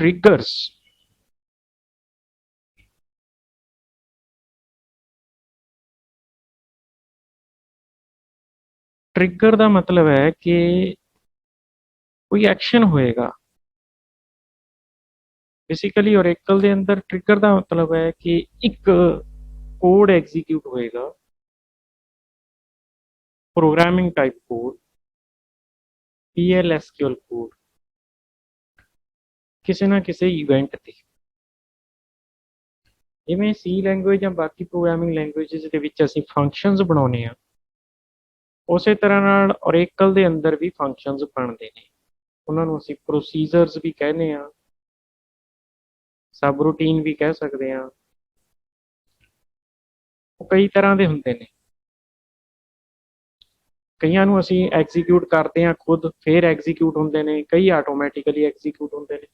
triggers trigger का मतलब है कि कोई एक्शन होएगा। बेसिकली ओरेकल के अंदर ट्रिगर का मतलब है कि एक कोड एग्जीक्यूट होएगा, programming type code, PL/SQL code किसी ना किसी इवेंट ते। जिवें C लैंगुएज या बाकी प्रोग्रामिंग लैंगुएजेस दे विच असीं फंक्शनस बनाउने आ, उसे तरह नाल ओरेकल दे अंदर भी फंक्शनस बनते हैं। उन्होंने असीं प्रोसीजर्स भी कहने आ, सब रूटीन भी कह सकते हैं। वो कई तरह के होंगे ने, कईयां नूं असीं एग्जीक्यूट करते हैं खुद फिर एग्जीक्यूट होंगे ने, कई आटोमैटिकली एग्जीक्यूट होंगे ने।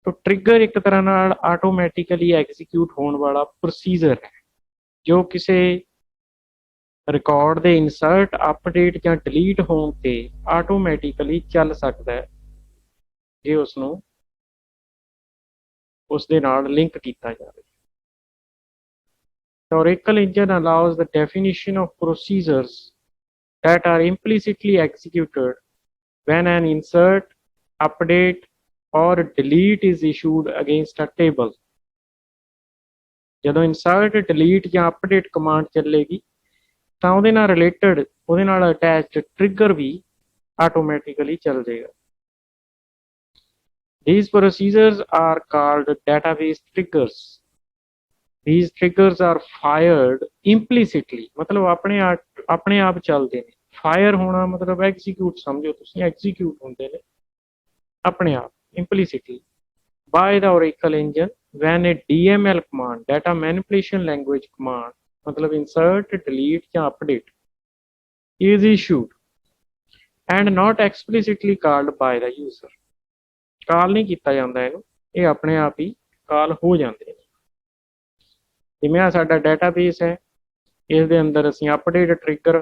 तो ट्रिगर एक तरह नाल आटोमैटिकली एग्जीक्यूट होने वाला प्रोसीजर है जो किसी रिकॉर्ड के इंसर्ट अपडेट या डिलीट होने ते आटोमैटिकली चल सकता है जे उसनूं उसदे नाल लिंक किया जाए। The Oracle engine allows the definition of procedures that are implicitly executed when an insert, update, or delete is issued against a table. ਜਦੋਂ insert, delete ਜਾਂ update command ਚੱਲੇਗੀ ਤਾਂ ਉਹਦੇ ਨਾਲ ਰਿਲੇਟਡ ਉਹਦੇ ਨਾਲ ਅਟੈਚਡ ਟ੍ਰਿਗਰ ਵੀ ਆਟੋਮੈਟਿਕਲੀ ਚੱਲ ਜਾਏਗਾ। These procedures are called database triggers. These triggers are fired implicitly, मतलब अपने आप चलते हैं। फायर होना मतलब एग्जीक्यूट समझो तुसीं, एग्जीक्यूट होंगे ने अपने आप implicitly by the Oracle engine when a DML command, data manipulation language command, मतलब insert, delete या update is issued and not explicitly called by the user. Call नहीं किया जाता इहनूं, ये अपने आप ही कॉल हो जाते हैं। जिवें आ साडा डेटाबेस है, इस दे अंदर असीं update trigger,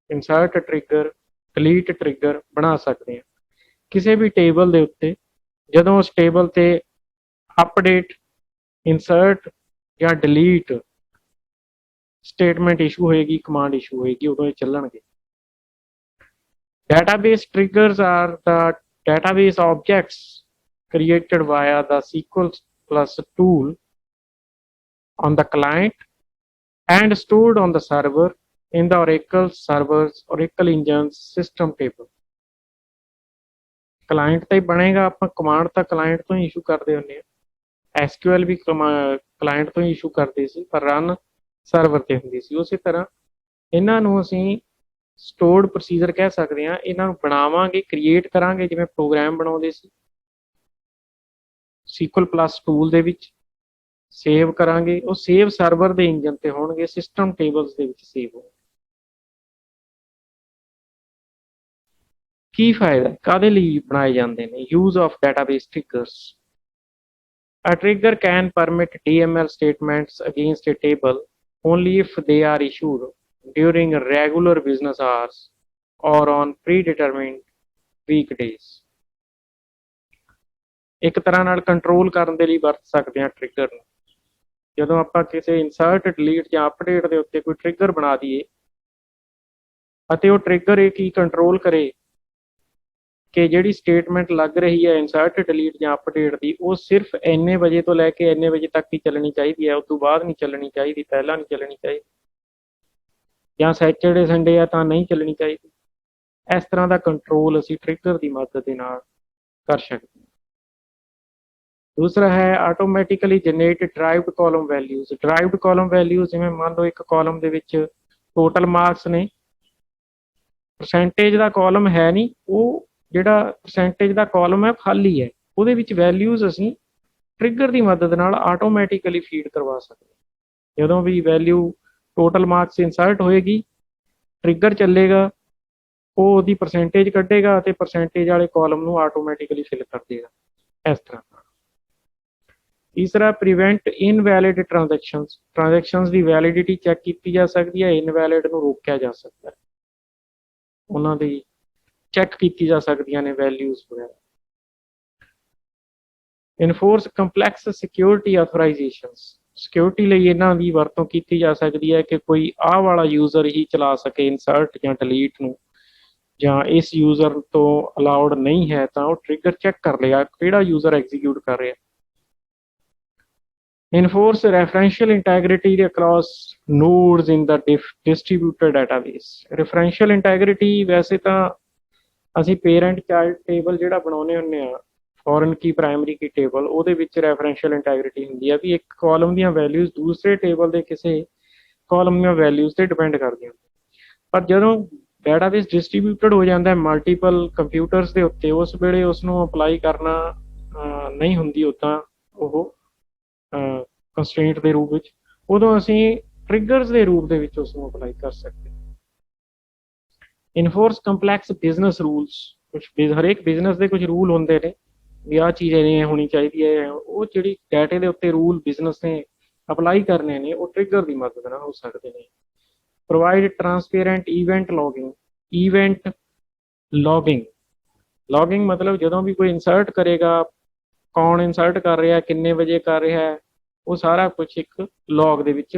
insert trigger, delete trigger बना सकते हैं। किसी भी टेबल के उत्ते जदों उस टेबल ते अपडेट, इंसर्ट या डिलीट स्टेटमेंट इशू होएगी, कमांड इशू होएगी, उदों ये चलणगे। Database triggers are the database objects created via the SQL Plus tool on the client and stored on the server in the Oracle servers Oracle Engine's system table. Client तो ही बनेगा, आप command तो client तो ही issue करते होंगे, SQL भी client तो ही issue करते सी पर रन सर्वर ते हुंदी सी। उसी तरह इन्हां नूं असीं स्टोर्ड प्रोसीजर कह सकते हैं। इन्हां नूं बनावांगे, क्रिएट करांगे जिवें प्रोग्राम बनाउंदे सी SQL Plus टूल दे विच, सेव करांगे, वो सेव सर्वर दे इंजन ते होणगे, सिस्टम टेबल्स दे विच सेव होणगे। की फायदा कादे लई बनाए जांदे ने? Use of database triggers. A trigger can permit DML statements against a table only if they are issued during regular business hours or on predetermined weekdays. एक तरह नाल कंट्रोल करने के लिए वरत सकते हैं ट्रिगर नूं। ਜਦੋਂ ਆਪਾਂ ਕਿਸੇ ਇਨਸਰਟ, ਡਿਲੀਟ ਜਾਂ ਅਪਡੇਟ ਦੇ ਉੱਤੇ ਕੋਈ ਟ੍ਰਿਗਰ ਬਣਾ ਦਈਏ ਅਤੇ ਉਹ ਟ੍ਰਿਗਰ ਇਹ ਕੀ ਕੰਟਰੋਲ ਕਰੇ ਕਿ ਜਿਹੜੀ ਸਟੇਟਮੈਂਟ ਲੱਗ ਰਹੀ ਹੈ ਇਨਸਰਟ, ਡਿਲੀਟ ਜਾਂ ਅਪਡੇਟ ਦੀ, ਉਹ ਸਿਰਫ ਇੰਨੇ ਵਜੇ ਤੋਂ ਲੈ ਕੇ ਇੰਨੇ ਵਜੇ ਤੱਕ ਹੀ ਚੱਲਣੀ ਚਾਹੀਦੀ ਹੈ, ਉਸ ਤੋਂ ਬਾਅਦ ਨਹੀਂ ਚੱਲਣੀ ਚਾਹੀਦੀ, ਪਹਿਲਾਂ ਨਹੀਂ ਚੱਲਣੀ ਚਾਹੀਦੀ, ਜਾਂ ਸੈਚਰਡੇ ਸੰਡੇ ਆ ਤਾਂ ਨਹੀਂ ਚੱਲਣੀ ਚਾਹੀਦੀ। ਇਸ ਤਰ੍ਹਾਂ ਦਾ ਕੰਟਰੋਲ ਅਸੀਂ ਟ੍ਰਿਗਰ ਦੀ ਮਦਦ ਦੇ ਨਾਲ ਕਰ ਸਕਦੇ ਹਾਂ। दूसरा है automatically generate derived column values. Derived column values ਜਿਵੇਂ ਮੰਨ ਲਓ ਇੱਕ ਕਾਲਮ ਦੇ ਵਿੱਚ ਟੋਟਲ ਮਾਰਕਸ ਨੇ, ਪਰਸੈਂਟੇਜ ਦਾ ਕਾਲਮ ਹੈ ਨਹੀਂ, ਉਹ ਜਿਹੜਾ ਪਰਸੈਂਟੇਜ ਦਾ ਕਾਲਮ ਹੈ ਖਾਲੀ ਹੈ, ਉਹਦੇ ਵਿੱਚ ਵੈਲਿਊਜ਼ ਅਸੀਂ ਟ੍ਰਿਗਰ ਦੀ ਮਦਦ ਨਾਲ ਆਟੋਮੈਟਿਕਲੀ ਫੀਡ ਕਰਵਾ ਸਕਦੇ ਹਾਂ। ਜਦੋਂ ਵੀ ਵੈਲਿਊ ਟੋਟਲ ਮਾਰਕਸ ਇਨਸਰਟ ਹੋਏਗੀ, ਟ੍ਰਿਗਰ ਚੱਲੇਗਾ, ਉਹ ਉਹਦੀ ਪਰਸੈਂਟੇਜ ਕੱਢੇਗਾ ਅਤੇ ਪਰਸੈਂਟੇਜ ਵਾਲੇ ਕਾਲਮ ਨੂੰ ਆਟੋਮੈਟਿਕਲੀ ਫਿਲ ਕਰ ਦੇਗਾ। ਇਸ ਤਰ੍ਹਾਂ तीसरा प्रिवेंट इनवैलिड ट्रांजैक्शंस की वैलिडिटी चैक की जा सकती है, इनवैलिड को रोकया जा सकता है, उन्होंने चैक की जा सकती ने वैल्यूज वगैरह। Enforce complex security authorisations, security ਲਈ ਇਹਨਾਂ ਦੀ ਵਰਤੋਂ ਕੀਤੀ ਜਾ ਸਕਦੀ ਹੈ ਕਿ ਕੋਈ ਆਹ ਵਾਲਾ ਯੂਜ਼ਰ ਹੀ ਚਲਾ ਸਕੇ ਇਨਸਰਟ ਜਾਂ ਡਿਲੀਟ ਨੂੰ, ਜਾਂ ਇਸ ਯੂਜ਼ਰ ਤੋਂ ਅਲਾਉਡ ਨਹੀਂ ਹੈ ਤਾਂ ਉਹ ਟ੍ਰਿਗਰ ਚੈੱਕ ਕਰ ਲਿਆ ਕਿਹੜਾ ਯੂਜ਼ਰ ਐਗਜ਼ੀਕਿਊਟ ਕਰ ਰਿਹਾ। enforce referential integrity across nodes in the distributed database। referential integrity ਵੈਸੇ ਤਾਂ ਅਸੀਂ ਪੇਰੈਂਟ ਚਾਈਲਡ ਟੇਬਲ ਜਿਹੜਾ ਬਣਾਉਂਦੇ ਹੁੰਦੇ ਆ ਫੋਰਨ ਕੀ ਪ੍ਰਾਇਮਰੀ ਕੀ ਟੇਬਲ, ਉਹਦੇ ਵਿੱਚ ਰੈਫਰੈਂਸ਼ੀਅਲ ਇੰਟੈਗ੍ਰਿਟੀ ਹੁੰਦੀ ਆ ਵੀ ਇੱਕ ਕਾਲਮ ਦੀਆਂ ਵੈਲਿਊਜ਼ ਦੂਸਰੇ ਟੇਬਲ ਦੇ ਕਿਸੇ ਕਾਲਮ ਦੀਆਂ ਵੈਲਿਊਜ਼ ਤੇ ਡਿਪੈਂਡ ਕਰਦੀਆਂ। ਪਰ ਜਦੋਂ ਡਾਟਾਬੇਸ ਡਿਸਟ੍ਰੀਬਿਊਟਡ ਹੋ ਜਾਂਦਾ ਹੈ ਮਲਟੀਪਲ ਕੰਪਿਊਟਰਸ ਦੇ ਉੱਤੇ, ਉਸ ਵੇਲੇ ਉਸ ਨੂੰ ਅਪਲਾਈ ਕਰਨਾ ਨਹੀਂ ਹੁੰਦੀ ਉੱਦਾਂ ਉਹ ਕੰਸਟ੍ਰੇਂਟ ਦੇ ਰੂਪ ਵਿੱਚ, ਉਦੋਂ ਅਸੀਂ ਟ੍ਰਿਗਰਸ ਦੇ ਰੂਪ ਦੇ ਵਿੱਚ ਉਸ ਨੂੰ ਅਪਲਾਈ ਕਰ ਸਕਦੇ ਹਾਂ। ਇਨਫੋਰਸ ਕੰਪਲੈਕਸ ਬਿਜ਼ਨਸ ਰੂਲਸ, ਕੁਛ ਹਰੇਕ ਬਿਜ਼ਨਸ ਦੇ ਕੁਝ ਰੂਲ ਹੁੰਦੇ ਨੇ ਵੀ ਆਹ ਚੀਜ਼ ਇਹ ਹੋਣੀ ਚਾਹੀਦੀ ਹੈ, ਉਹ ਜਿਹੜੀ ਡਾਟੇ ਦੇ ਉੱਤੇ ਰੂਲ ਬਿਜ਼ਨਸ ਨੇ ਅਪਲਾਈ ਕਰਨੇ ਨੇ ਉਹ ਟ੍ਰਿਗਰ ਦੀ ਮਦਦ ਨਾਲ ਹੋ ਸਕਦੇ ਨੇ। Provide transparent event logging, event logging ਮਤਲਬ ਜਦੋਂ ਵੀ ਕੋਈ ਇਨਸਰਟ ਕਰੇਗਾ, ਕੌਣ ਇਨਸਰਟ ਕਰ ਰਿਹਾ, ਕਿੰਨੇ ਵਜੇ ਕਰ ਰਿਹਾ ਹੈ, ਉਹ ਸਾਰਾ ਕੁਝ ਇੱਕ ਲੌਗ ਦੇ ਵਿੱਚ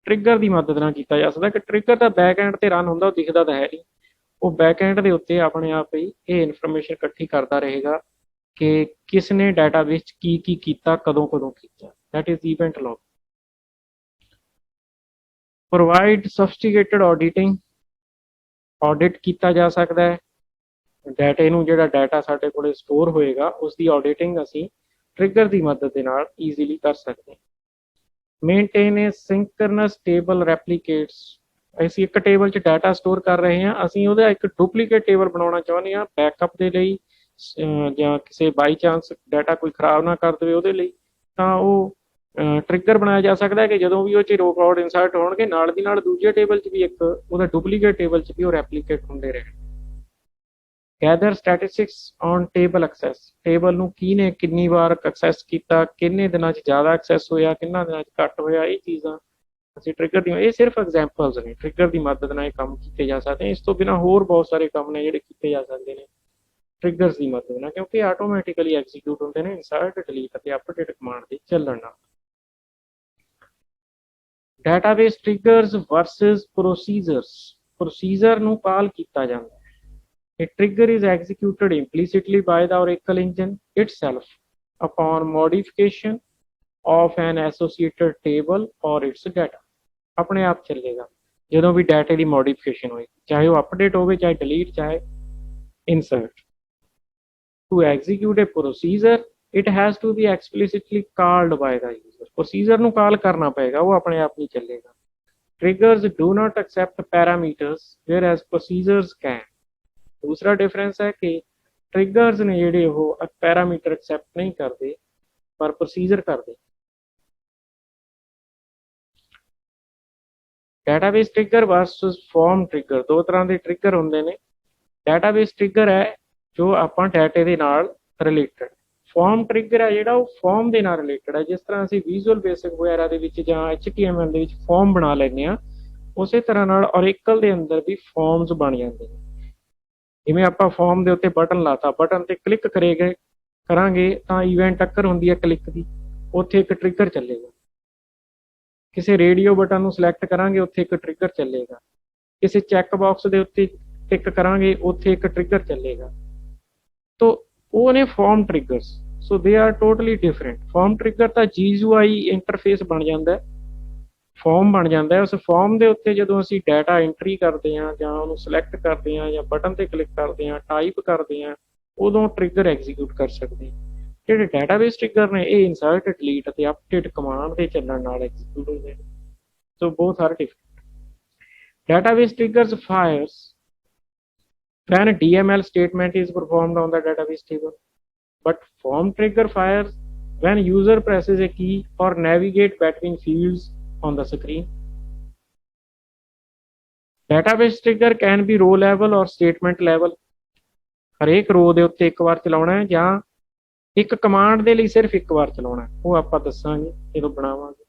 ਟ੍ਰਿਗਰ ਦੀ ਮਦਦ ਨਾਲ ਕੀਤਾ ਜਾ ਸਕਦਾ। ਕਿ ਟ੍ਰਿਗਰ ਤਾਂ ਬੈਕ ਐਂਡ ਤੇ ਰਨ ਹੁੰਦਾ, ਉਹ ਦਿਖਦਾ ਤਾਂ ਹੈ ਨਹੀਂ, ਉਹ ਬੈਕ ਐਂਡ ਦੇ ਉੱਤੇ ਆਪਣੇ ਆਪ ਹੀ ਇਹ ਇਨਫੋਰਮੇਸ਼ਨ ਇਕੱਠੀ ਕਰਦਾ ਰਹੇਗਾ ਕਿ ਕਿਸ ਨੇ ਡਾਟਾਬੇਸ ਕੀ ਕੀਤਾ, ਕਦੋਂ ਕੀਤਾ। That is event log. Provide sophisticated auditing, audit ਕੀਤਾ ਜਾ ਸਕਦਾ ਹੈ ਡਾਟੇ ਨੂੰ, ਜਿਹੜਾ ਡਾਟਾ ਸਾਡੇ ਕੋਲ ਸਟੋਰ ਹੋਏਗਾ ਉਸ ਦੀ ਆਡਿਟਿੰਗ ਅਸੀਂ ਟ੍ਰਿਗਰ ਦੀ ਮਦਦ ਦੇ ਨਾਲ ਈਜ਼ੀਲੀ ਕਰ ਸਕਦੇ ਹਾਂ। ਮੇਨਟੇਨ ਏ ਸਿੰਕਰਨਸ ਟੇਬਲ ਰੈਪਲੀਕੇਟਸ, ਅਸੀਂ ਇੱਕ ਟੇਬਲ 'ਚ ਡਾਟਾ ਸਟੋਰ ਕਰ ਰਹੇ ਹਾਂ, ਅਸੀਂ ਉਹਦਾ ਇੱਕ ਡੁਪਲੀਕੇਟ ਟੇਬਲ ਬਣਾਉਣਾ ਚਾਹੁੰਦੇ ਹਾਂ ਬੈਕਅਪ ਦੇ ਲਈ, ਜਾਂ ਕਿਸੇ ਬਾਈ ਚਾਂਸ ਡਾਟਾ ਕੋਈ ਖਰਾਬ ਨਾ ਕਰ ਦੇਵੇ ਉਹਦੇ ਲਈ, ਤਾਂ ਉਹ ਟ੍ਰਿਗਰ ਬਣਾਇਆ ਜਾ ਸਕਦਾ ਹੈ ਕਿ ਜਦੋਂ ਵੀ ਉਹ 'ਚ ਰਿਕਾਰਡ ਇਨਸਰਟ ਹੋਣਗੇ ਨਾਲ ਦੀ ਨਾਲ ਦੂਜੇ ਟੇਬਲ 'ਚ ਵੀ ਇੱਕ ਉਹਦਾ ਡੁਪਲੀਕੇਟ ਟੇਬਲ 'ਚ ਵੀ ਉਹ ਰੈਪਲੀਕੇਟ ਹੁੰਦੇ ਰਹੇ। Gather statistics on table access, table ਨੂੰ ਕਿਹਨੇ ਕਿੰਨੀ ਵਾਰ ਐਕਸੈਸ ਕੀਤਾ, ਕਿੰਨੇ ਦਿਨਾਂ 'ਚ ਜ਼ਿਆਦਾ ਐਕਸੈਸ ਹੋਇਆ, ਕਿੰਨਾ ਦਿਨਾਂ 'ਚ ਘੱਟ ਹੋਇਆ, ਇਹ ਚੀਜ਼ਾਂ ਅਸੀਂ ਟ੍ਰਿਗਰ ਦੀਆਂ, ਇਹ ਸਿਰਫ ਐਗਜ਼ਾਮਪਲਸ ਨੇ, ਟ੍ਰਿਗਰ ਦੀ ਮਦਦ ਨਾਲ ਇਹ ਕੰਮ ਕੀਤੇ ਜਾ ਸਕਦੇ ਨੇ। ਇਸ ਤੋਂ ਬਿਨਾਂ ਹੋਰ ਬਹੁਤ ਸਾਰੇ ਕੰਮ ਨੇ ਜਿਹੜੇ ਕੀਤੇ ਜਾ ਸਕਦੇ ਨੇ ਟ੍ਰਿਗਰਸ ਦੀ ਮਦਦ ਨਾਲ, ਕਿਉਂਕਿ ਆਟੋਮੈਟਿਕਲੀ ਐਗਜ਼ੀਕਿਊਟ ਹੁੰਦੇ ਨੇ ਇਨਸਰਟ, ਡਿਲੀਟ ਅਤੇ ਅਪਡੇਟ ਕਮਾਂਡ ਦੇ ਚੱਲਣ ਨਾਲ। ਡਾਟਾਬੇਸ ਟ੍ਰਿਗਰਸ ਵਰਸਸ ਪ੍ਰੋਸੀਜਰਸ, ਪ੍ਰੋਸੀਜਰ ਨੂੰ ਕਾਲ ਕੀਤਾ ਜਾਂਦਾ ਹੈ। A trigger is executed implicitly by the Oracle engine itself upon modification of an associated table or its data। ਆਪਣੇ ਆਪ ਚੱਲੇਗਾ ਜਦੋਂ ਵੀ ਡਾਟੇ ਦੀ ਮੋਡੀਫਿਕੇਸ਼ਨ ਹੋਏ, ਚਾਹੇ ਉਹ ਅਪਡੇਟ ਹੋਵੇ, ਚਾਹੇ ਡਿਲੀਟ, ਚਾਹੇ insert. To execute a procedure it has to be explicitly called by the user। Procedure ਨੂੰ ਕਾਲ ਕਰਨਾ ਪਏਗਾ, ਉਹ ਆਪਣੇ ਆਪ ਨਹੀਂ ਚੱਲੇਗਾ। Triggers do not accept parameters whereas procedures can। ਦੂਸਰਾ ਡਿਫਰੈਂਸ ਹੈ ਕਿ ਟ੍ਰਿਗਰਸ ਨੇ ਜਿਹੜੇ ਉਹ ਪੈਰਾਮੀਟਰ ਐਕਸੈਪਟ ਨਹੀਂ ਕਰਦੇ ਪਰ ਪ੍ਰੋਸੀਜਰ ਕਰਦੇ। Database trigger versus form trigger, ਦੋ ਤਰ੍ਹਾਂ ਦੇ ਟ੍ਰਿਗਰ ਹੁੰਦੇ ਨੇ। ਡਾਟਾਬੇਸ ਟ੍ਰਿਗਰ ਹੈ ਜੋ ਆਪਾਂ ਡਾਟੇ ਦੇ ਨਾਲ ਰਿਲੇਟਡ, ਫਾਰਮ ਟ੍ਰਿਗਰ ਹੈ ਜਿਹੜਾ ਉਹ ਫਾਰਮ ਦੇ ਨਾਲ ਰਿਲੇਟਡ ਹੈ। ਜਿਸ ਤਰ੍ਹਾਂ ਅਸੀਂ ਵਿਜ਼ੂਅਲ ਬੇਸਿਕ ਵਗੈਰਾ ਦੇ ਵਿੱਚ ਜਾਂ HTML ਦੇ ਵਿੱਚ ਫਾਰਮ ਬਣਾ ਲੈਂਦੇ ਹਾਂ, ਉਸੇ ਤਰ੍ਹਾਂ ਨਾਲ ਔਰੇਕਲ ਦੇ ਅੰਦਰ ਵੀ ਫਾਰਮਸ ਬਣ ਜਾਂਦੇ ਨੇ। ਜਿਵੇਂ ਆਪਾਂ ਫਾਰਮ ਦੇ ਉੱਤੇ ਬਟਨ ਲਾਤਾ, ਬਟਨ ਤੇ ਕਲਿੱਕ ਕਰਾਂਗੇ ਤਾਂ ਇਵੈਂਟ ਅਕਰ ਹੁੰਦੀ ਹੈ ਕਲਿੱਕ ਦੀ, ਉੱਥੇ ਇੱਕ ਟ੍ਰਿਗਰ ਚੱਲੇਗਾ। ਕਿਸੇ ਰੇਡੀਓ ਬਟਨ ਨੂੰ ਸਿਲੈਕਟ ਕਰਾਂਗੇ, ਉੱਥੇ ਇੱਕ ਟ੍ਰਿਗਰ ਚੱਲੇਗਾ। ਕਿਸੇ ਚੈੱਕ ਬਾਕਸ ਦੇ ਉੱਤੇ ਟਿਕ ਕਰਾਂਗੇ, ਉੱਥੇ ਇੱਕ ਟ੍ਰਿਗਰ ਚੱਲੇਗਾ। ਤੋ ਉਹ ਨੇ farm triggers, so they are totally different. Form trigger ਤਾਂ GUI ਇੰਟਰਫੇਸ ਬਣ ਜਾਂਦਾ, ਫਾਰਮ ਬਣ ਜਾਂਦਾ। ਉਸ ਫਾਰਮ ਦੇ ਉੱਤੇ ਜਦੋਂ ਅਸੀਂ ਡਾਟਾ ਐਂਟਰੀ ਕਰਦੇ ਹਾਂ ਜਾਂ ਉਹਨੂੰ ਸਿਲੈਕਟ ਕਰਦੇ ਹਾਂ ਜਾਂ ਬਟਨ ਤੇ ਕਲਿੱਕ ਕਰਦੇ ਹਾਂ, ਟਾਈਪ ਕਰਦੇ ਹਾਂ, ਉਦੋਂ ਟ੍ਰਿਗਰ ਐਗਜ਼ੀਕਿਊਟ ਕਰ ਸਕਦੇ ਹਾਂ। ਜਿਹੜੇ ਡਾਟਾਬੇਸ ਟ੍ਰਿਗਰ ਨੇ ਇਹ ਇਨਸਰਟ, ਡਿਲੀਟ ਅਤੇ ਅਪਡੇਟ ਕਮਾਂਡ ਦੇ ਚੱਲਣ ਨਾਲ ਐਗਜ਼ੀਕਿਊਟ ਹੁੰਦੇ ਨੇ। So both are different. Database triggers fires when DML statement is performed on the database table, but form trigger fires when user presses a key or navigate between fields on the screen। database trigger can be row level or statement level। ਹਰੇਕ ਰੋ ਦੇ ਉੱਤੇ ਇੱਕ ਵਾਰ ਚਲਾਉਣਾ ਹੈ ਜਾਂ ਇੱਕ command ਦੇ ਲਈ ਸਿਰਫ ਇੱਕ ਵਾਰ ਚਲਾਉਣਾ, ਉਹ ਆਪਾਂ ਦੱਸਾਂਗੇ ਜਦੋਂ ਬਣਾਵਾਂਗੇ।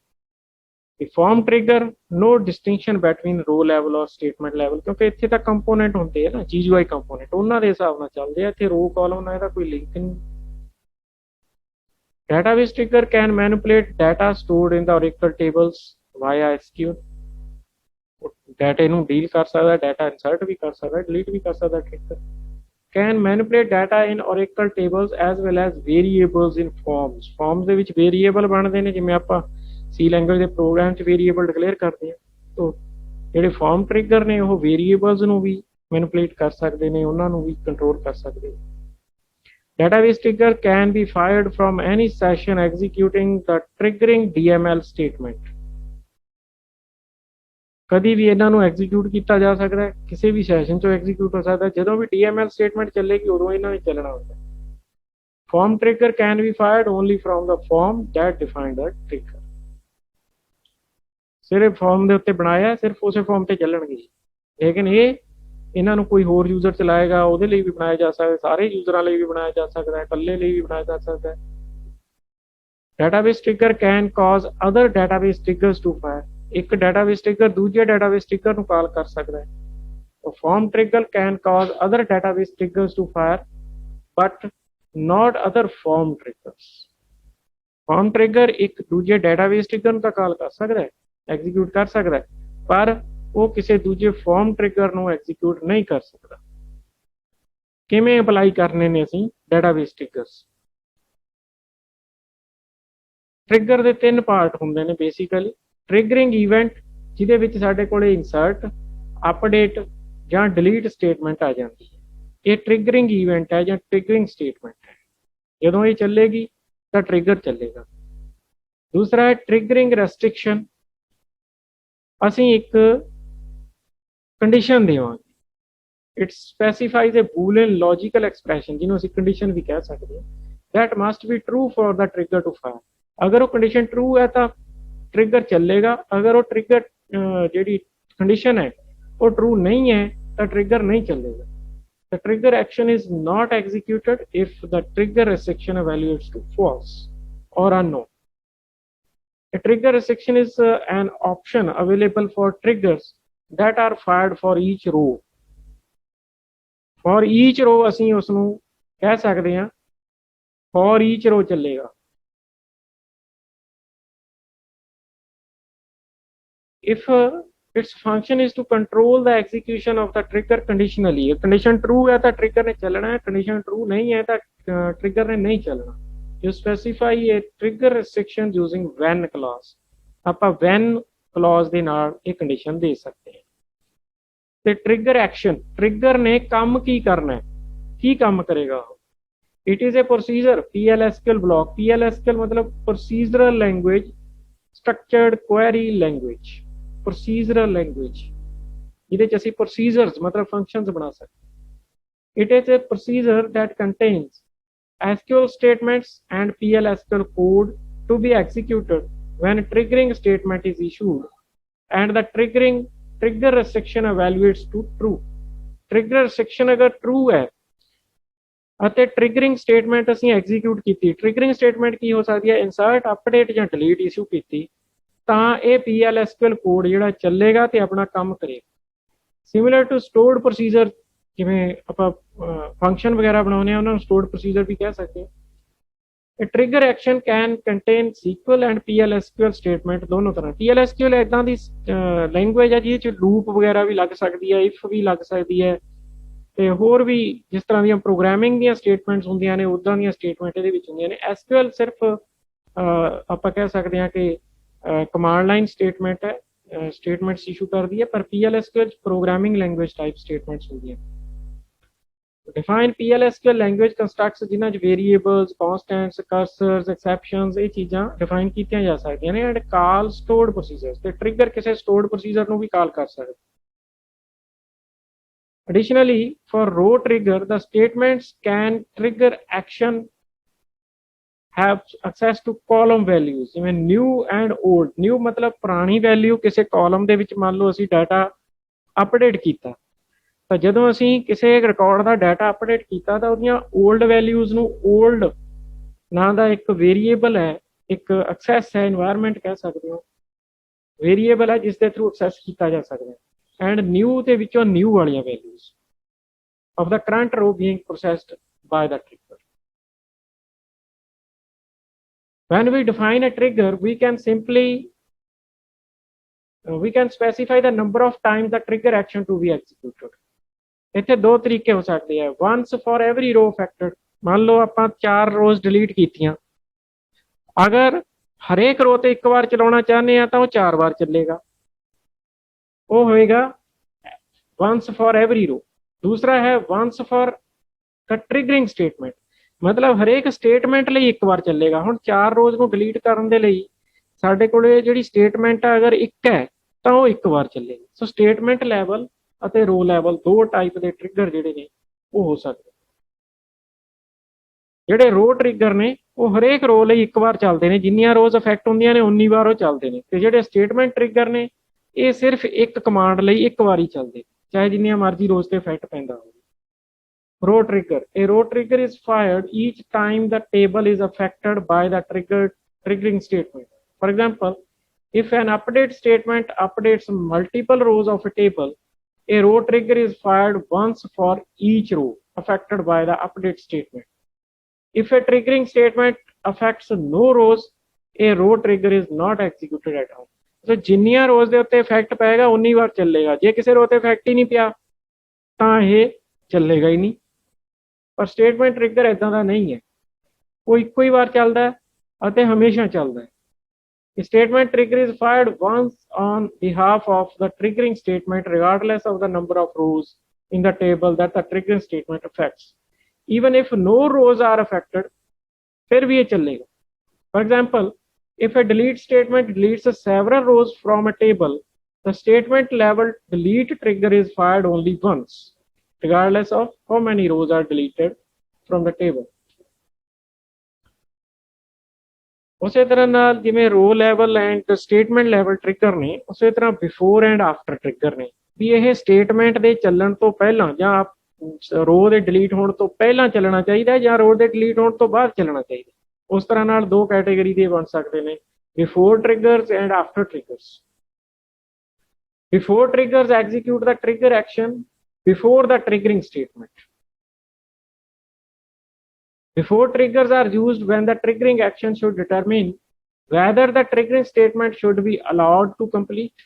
Form trigger no distinction between row level or statement level, ਕਿਉਂਕਿ ਇੱਥੇ ਤਾਂ ਕੰਪੋਨੈਂਟ ਹੁੰਦੇ ਆ ਨਾ, GUI ਕੰਪੋਨੈਂਟ, ਉਹਨਾਂ ਦੇ ਹਿਸਾਬ ਨਾਲ ਚੱਲਦੇ ਆ। ਇੱਥੇ ਰੋ ਕਾਲਮ ਨਾਲ ਇਹਦਾ ਕੋਈ ਲਿੰਕ ਨਹੀਂ। Database trigger can manipulate data stored in the Oracle tables via SQL. डाटे ਨੂੰ ਡੀਲ ਕਰ ਸਕਦਾ, ਡਾਟਾ ਇਨਸਰਟ ਵੀ ਕਰ ਸਕਦਾ, ਡਿਲੀਟ ਵੀ ਕਰ ਸਕਦਾ trigger. Can manipulate data in Oracle tables as well as variables in farms. Farms ਦੇ ਵਿੱਚ ਵੇਰੀਏਬਲ ਬਣਦੇ ਨੇ, ਜਿਵੇਂ ਆਪਾਂ ਸੀ ਲੈਂਗੁਏਜ ਦੇ ਪ੍ਰੋਗਰਾਮ 'ਚ ਵੇਰੀਏਬਲ ਡਿਕਲੇਅਰ ਕਰਦੇ ਹਾਂ। ਤੋ ਜਿਹੜੇ ਫਾਰਮ ਟ੍ਰਿਗਰ ਨੇ ਉਹ ਵੇਰੀਏਬਲਸ ਨੂੰ ਵੀ ਮੈਨੀਪੂਲੇਟ ਕਰ ਸਕਦੇ ਨੇ, ਉਹਨਾਂ ਨੂੰ ਵੀ ਕੰਟਰੋਲ ਕਰ ਸਕਦੇ ਨੇ। Database trigger can be fired from any session executing the triggering DML statement। ਕਦੀ ਵੀ ਇਹਨਾਂ ਨੂੰ ਐਗਜ਼ੀਕਿਊਟ ਕੀਤਾ ਜਾ ਸਕਦਾ ਹੈ, ਕਿਸੇ ਵੀ ਸੈਸ਼ਨ 'ਚੋਂ ਐਗਜ਼ੀਕਿਊਟ ਹੋ ਸਕਦਾ। ਜਦੋਂ ਵੀ DML ਸਟੇਟਮੈਂਟ ਚੱਲੇਗੀ ਉਦੋਂ ਇਹਨਾਂ ਨੇ ਚੱਲਣਾ ਹੁੰਦਾ। Form trigger can be fired only from the form that defined the trigger. ਸਿਰਫ ਫਾਰਮ ਦੇ ਉੱਤੇ ਬਣਾਇਆ, ਸਿਰਫ ਉਸੇ ਫਾਰਮ ਤੇ ਚੱਲਣਗੇ। ਲੇਕਿਨ ਇਹ ਇਹਨਾਂ ਨੂੰ ਕੋਈ ਹੋਰ ਯੂਜ਼ਰ ਚਲਾਏਗਾ ਉਹਦੇ ਲਈ ਵੀ ਬਣਾਇਆ ਜਾ ਸਕਦਾ, ਸਾਰੇ ਯੂਜ਼ਰਾਂ ਲਈ ਵੀ ਬਣਾਇਆ ਜਾ ਸਕਦਾ ਹੈ, ਇਕੱਲੇ ਲਈ ਵੀ ਬਣਾਇਆ ਜਾ ਸਕਦਾ ਹੈ। Database trigger can cause other database triggers to fire. ਇੱਕ ਡਾਟਾਬੇਸ ਟ੍ਰਿਗਰ ਦੂਜੇ ਡਾਟਾਬੇਸ ਟ੍ਰਿਗਰ ਨੂੰ ਕਾਲ ਕਰ ਸਕਦਾ ਹੈ। Form trigger can cause other database triggers to fire but not other form triggers। Form trigger ਇੱਕ ਦੂਜੇ ਡਾਟਾਬੇਸ ਟ੍ਰਿਗਰ ਨੂੰ ਤਾਂ ਕਾਲ ਕਰ ਸਕਦਾ ਹੈ, ਐਗਜ਼ੀਕਿਊਟ ਕਰ ਸਕਦਾ ਹੈ, ਪਰ ਉਹ ਕਿਸੇ ਦੂਜੇ ਫਾਰਮ ਟ੍ਰਿਗਰ ਨੂੰ ਐਗਜ਼ੀਕਿਊਟ ਨਹੀਂ ਕਰ ਸਕਦਾ। ਕਿਵੇਂ ਅਪਲਾਈ ਕਰਨੇ ਨੇ ਅਸੀਂ ਡਾਟਾਬੇਸ ਟ੍ਰਿਗਰਸ? ਟ੍ਰਿਗਰ ਦੇ ਤਿੰਨ ਪਾਰਟ ਹੁੰਦੇ ਨੇ ਬੇਸਿਕਲੀ। ਟ੍ਰਿਗਰਿੰਗ ਇਵੈਂਟ, ਜਿਹਦੇ ਵਿੱਚ ਸਾਡੇ ਕੋਲੇ ਇਨਸਰਟ, ਅਪਡੇਟ ਜਾਂ ਡਿਲੀਟ ਸਟੇਟਮੈਂਟ ਆ ਜਾਂਦੀ ਹੈ। ਇਹ ਟ੍ਰਿਗਰਿੰਗ ਇਵੈਂਟ ਹੈ ਜਾਂ ਟ੍ਰਿਗਰਿੰਗ ਸਟੇਟਮੈਂਟ ਹੈ। ਜਦੋਂ ਇਹ ਚੱਲੇਗੀ ਤਾਂ ਟ੍ਰਿਗਰ ਚੱਲੇਗਾ। ਦੂਸਰਾ ਹੈ ਟ੍ਰਿਗਰਿੰਗ ਰੈਸਟ੍ਰਿਕਸ਼ਨ। ਅਸੀਂ ਇੱਕ ਕੰਡੀਸ਼ਨ ਦੇਵਾਂਗੇ, it specifies a boolean logical expression, ਜਿਹਨੂੰ ਅਸੀਂ ਕੰਡੀਸ਼ਨ ਵੀ ਕਹਿ ਸਕਦੇ ਹਾਂ, that must be true for the trigger to fire. ਅਗਰ ਉਹ ਕੰਡੀਸ਼ਨ ਟਰੂ ਹੈ ਤਾਂ ਟ੍ਰਿਗਰ ਚੱਲੇਗਾ, ਅਗਰ ਉਹ ਟ੍ਰਿਗਰ ਜਿਹੜੀ ਕੰਡੀਸ਼ਨ ਹੈ ਉਹ ਟਰੂ ਨਹੀਂ ਹੈ ਤਾਂ ਟ੍ਰਿਗਰ ਨਹੀਂ ਚੱਲੇਗਾ। The trigger action is not executed if the trigger restriction evaluates to false or unknown। A trigger restriction is an option available for triggers that are fired for each row। For each row ਅਸੀਂ ਉਸ ਨੂੰ ਕਹਿ ਸਕਦੇ ਹਾਂ for each row ਚੱਲੇਗਾ। If its function is to control the execution of the trigger conditionally। condition true है तो trigger ने चलना है, condition true नहीं है तो trigger ने नहीं चलना। You specify a trigger restriction using when clause। ਆਪਾਂ when clause ਦੇ ਨਾਲ ਇਹ condition ਦੇ ਸਕਦੇ ਹਾਂ। ਤੇ trigger action, trigger ਨੇ ਕੰਮ ਕੀ ਕਰਨਾ ਹੈ, ਕੀ ਕੰਮ ਕਰੇਗਾ ਉਹ? It is a procedure PLSQL block। PLSQL मतलब procedural language structured query language। procedural language ਜਿਹਦੇ ਚ ਅਸੀਂ procedures मतलब functions ਬਣਾ ਸਕਦੇ। It is a procedure that contains SQL statements and PLSQL code to be executed when triggering statement is issued and the trigger restriction evaluates to true। trigger restriction अगर true है ਅਤੇ ਟ੍ਰਿਗਰਿੰਗ statement ਅਸੀਂ execute ਕੀਤੀ। ਟ੍ਰਿਗਰਿੰਗ statement ਕੀ ਹੋ ਸਕਦੀ ਹੈ? Insert, update ਜਾਂ delete issue ਕੀਤੀ ਤਾਂ ਇਹ PLSQL ਕੋਡ ਜਿਹੜਾ ਚੱਲੇਗਾ ਤੇ ਆਪਣਾ ਕੰਮ ਕਰੇਗਾ। ਸਿਮਿਲਰ ਟੂ ਸਟੋਰਡ ਪ੍ਰੋਸੀਜਰ, ਜਿਵੇਂ ਆਪਾਂ ਫੰਕਸ਼ਨ ਵਗੈਰਾ ਬਣਾਉਂਦੇ ਹਾਂ ਉਹਨਾਂ ਨੂੰ ਸਟੋਰਡ ਪ੍ਰੋਸੀਜਰ ਵੀ ਕਹਿ ਸਕਦੇ ਹਾਂ। ਇਹ trigger action can contain SQL and PLSQL statement ਦੋਨੋਂ ਤਰ੍ਹਾਂ। PLSQL ਇੱਦਾਂ ਦੀ ਲੈਂਗੁਏਜ ਹੈ ਜਿਹਦੇ 'ਚ ਲੂਪ ਵਗੈਰਾ ਵੀ ਲੱਗ ਸਕਦੀ ਹੈ, ਇਫ ਵੀ ਲੱਗ ਸਕਦੀ ਹੈ, ਤੇ ਹੋਰ ਵੀ ਜਿਸ ਤਰ੍ਹਾਂ ਦੀਆਂ ਪ੍ਰੋਗਰਾਮਿੰਗ ਦੀਆਂ ਸਟੇਟਮੈਂਟਸ ਹੁੰਦੀਆਂ ਨੇ ਉੱਦਾਂ ਦੀਆਂ ਸਟੇਟਮੈਂਟ ਇਹਦੇ ਵਿੱਚ ਹੁੰਦੀਆਂ ਨੇ। SQL ਸਿਰਫ ਆਪਾਂ ਕਹਿ ਸਕਦੇ ਹਾਂ ਕਿ ਕਮਾਂਡ ਲਾਈਨ ਸਟੇਟਮੈਂਟ ਹੈ, ਸਟੇਟਮੈਂਟਸ ਇਸ਼ੂ ਕਰਦੀ ਹੈ, ਪਰ PLSQL programming language type statements ਹੁੰਦੀਆਂ। ਡਿਫਾਈਨ PLSQL ਲੈਂਗੁਏਜ ਕੰਸਟਰਕਟਸ ਜਿਨ੍ਹਾਂ 'ਚ ਵੇਰੀਏਬਲਸ, ਕੌਂਸਟੈਂਟਸ, ਕਰਸਰਸ, ਐਕਸੈਪਸ਼ਨਸ ਇਹ ਚੀਜ਼ਾਂ ਡਿਫਾਈਨ ਕੀਤੀਆਂ ਜਾ ਸਕਦੀਆਂ ਨੇ। ਐਂਡ ਕਾਲ ਸਟੋਰਡ ਪ੍ਰੋਸੀਜਰਸ, ਤੇ ਟ੍ਰਿਗਰ ਕਿਸੇ ਸਟੋਰਡ ਪ੍ਰੋਸੀਜਰ ਨੂੰ ਵੀ ਕਾਲ ਕਰ ਸਕਦਾ। Additionally, for row trigger, the statements can trigger action have access to column values ਜਿਵੇਂ new and old। new मतलब ਪੁਰਾਣੀ ਵੈਲਿਊ ਕਿਸੇ ਕਾਲਮ ਦੇ ਵਿੱਚ ਮੰਨ ਲਓ ਅਸੀਂ ਡਾਟਾ ਅਪਡੇਟ ਕੀਤਾ ਤਾਂ ਜਦੋਂ ਅਸੀਂ ਕਿਸੇ ਰਿਕਾਰਡ ਦਾ ਡਾਟਾ ਅਪਡੇਟ ਕੀਤਾ ਤਾਂ ਉਹਦੀਆਂ 올ਡ ਵੈਲਿਊਜ਼ ਨੂੰ 올ਡ ਨਾਂ ਦਾ ਇੱਕ ਵੇਰੀਏਬਲ ਹੈ, ਇੱਕ ਐਕਸੈਸ ਹੈ, ਇਨਵਾਇਰਮੈਂਟ ਕਹਿ ਸਕਦੇ ਹੋ, ਵੇਰੀਏਬਲ ਹੈ ਜਿਸ ਦੇ ਥਰੂ ਐਕਸੈਸ ਕੀਤਾ ਜਾ ਸਕਦਾ ਹੈ। and new ਦੇ ਵਿੱਚੋਂ new ਵਾਲੀਆਂ values of the current row being processed by the trigger। when we define a trigger we can simply we can specify the number of times the trigger action to be executed। ਇੱਥੇ ਦੋ ਤਰੀਕੇ ਹੋ ਸਕਦੇ ਆ, once for every row affected। ਮੰਨ ਲਓ ਆਪਾਂ 4 rows delete ਕੀਤੀਆਂ, ਅਗਰ ਹਰੇਕ ਰੋ ਤੇ ਇੱਕ ਵਾਰ ਚਲਾਉਣਾ ਚਾਹੁੰਦੇ ਆ ਤਾਂ ਉਹ 4 ਵਾਰ ਚੱਲੇਗਾ, ਉਹ ਹੋਏਗਾ once for every row। ਦੂਸਰਾ ਹੈ once for the triggering statement, ਮਤਲਬ ਹਰੇਕ ਸਟੇਟਮੈਂਟ ਲਈ ਇੱਕ ਵਾਰ ਚੱਲੇਗਾ। ਹੁਣ 4 ਰੋਜ਼ ਨੂੰ ਡਿਲੀਟ ਕਰਨ ਦੇ ਲਈ ਸਾਡੇ ਕੋਲੇ ਜਿਹੜੀ ਸਟੇਟਮੈਂਟ ਆ ਅਗਰ ਇੱਕ ਹੈ ਤਾਂ ਉਹ ਇੱਕ ਵਾਰ ਚੱਲੇਗੀ। ਸੋ ਸਟੇਟਮੈਂਟ ਲੈਵਲ ਅਤੇ ਰੋ ਲੈਵਲ ਦੋ ਟਾਈਪ ਦੇ ਟ੍ਰਿਗਰ ਜਿਹੜੇ ਨੇ ਉਹ ਹੋ ਸਕਦੇ। ਜਿਹੜੇ ਰੋ ਟ੍ਰਿਗਰ ਨੇ ਉਹ ਹਰੇਕ ਰੋ ਲਈ ਇੱਕ ਵਾਰ ਚੱਲਦੇ ਨੇ, ਜਿੰਨੀਆਂ ਰੋਜ਼ ਅਫੈਕਟ ਹੁੰਦੀਆਂ ਨੇ ਉਨੀ ਵਾਰ ਉਹ ਚੱਲਦੇ ਨੇ। ਤੇ ਜਿਹੜੇ ਸਟੇਟਮੈਂਟ ਟ੍ਰਿਗਰ ਨੇ ਇਹ ਸਿਰਫ ਇੱਕ ਕਮਾਂਡ ਲਈ ਇੱਕ ਵਾਰੀ ਚੱਲਦੇ, ਚਾਹੇ ਜਿੰਨੀਆਂ ਮਰਜ਼ੀ ਰੋਜ਼ ਤੇ ਇਫੈਕਟ ਪੈਂਦਾ ਹੋਵੇ। row trigger, a row trigger is fired each time the table is affected by the triggering statement। For example, if an update statement updates multiple rows of a table, a row trigger is fired once for each row affected by the update statement। If a triggering statement affects no rows, a row trigger is not executed at all। so ਜਿੰਨੀਆਂ rows ਦੇ ਉੱਤੇ effect ਪਏਗਾ ਉਨੀ ਵਾਰ ਚੱਲੇਗਾ, ਜੇ ਕਿਸੇ ਰੋ ਤੇ ਇਫੈਕਟ ਹੀ ਨਹੀਂ ਪਿਆ ਤਾਂ ਇਹ ਚੱਲੇਗਾ ਹੀ ਨਹੀਂ। ਪਰ ਸਟੇਟਮੈਂਟ ਟ੍ਰਿਗਰ ਇਦਾਂ ਦਾ ਨਹੀਂ ਹੈ, ਉਹ ਇੱਕੋ ਹੀ ਵਾਰ ਚੱਲਦਾ ਹੈ ਅਤੇ ਹਮੇਸ਼ਾ ਚੱਲਦਾ ਹੈ। Statement trigger is fired once on behalf of the triggering statement regardless of the number of rows in the table that the triggering statement affects, even if no rows are affected फिर भी ये चलेगा। For example, if a delete statement deletes several rows from a table, the statement level delete trigger is fired only once regardless of how many rows are deleted from the table। ਉਸੇ ਤਰ੍ਹਾਂ ਨਾਲ ਜਿਵੇਂ ਰੋ level and statement level trigger ਨੇ, ਉਸੇ ਤਰ੍ਹਾਂ before and after trigger ਨੇ। ਵੀ ਇਹ ਸਟੇਟਮੈਂਟ ਦੇ ਚੱਲਣ ਤੋਂ ਪਹਿਲਾਂ ਜਾਂ ਰੋ ਦੇ ਡਿਲੀਟ ਹੋਣ ਤੋਂ ਪਹਿਲਾਂ ਚੱਲਣਾ ਚਾਹੀਦਾ ਜਾਂ ਰੋ ਦੇ ਡਿਲੀਟ ਹੋਣ ਤੋਂ ਬਾਅਦ ਚੱਲਣਾ ਚਾਹੀਦਾ। ਉਸ ਤਰ੍ਹਾਂ ਨਾਲ ਦੋ ਕੈਟੇਗਰੀ ਦੇ ਬਣ ਸਕਦੇ ਨੇ, before triggers and after triggers. Before triggers execute the trigger action before the triggering statement। Before triggers are used when the triggering action should determine whether the triggering statement should be allowed to complete।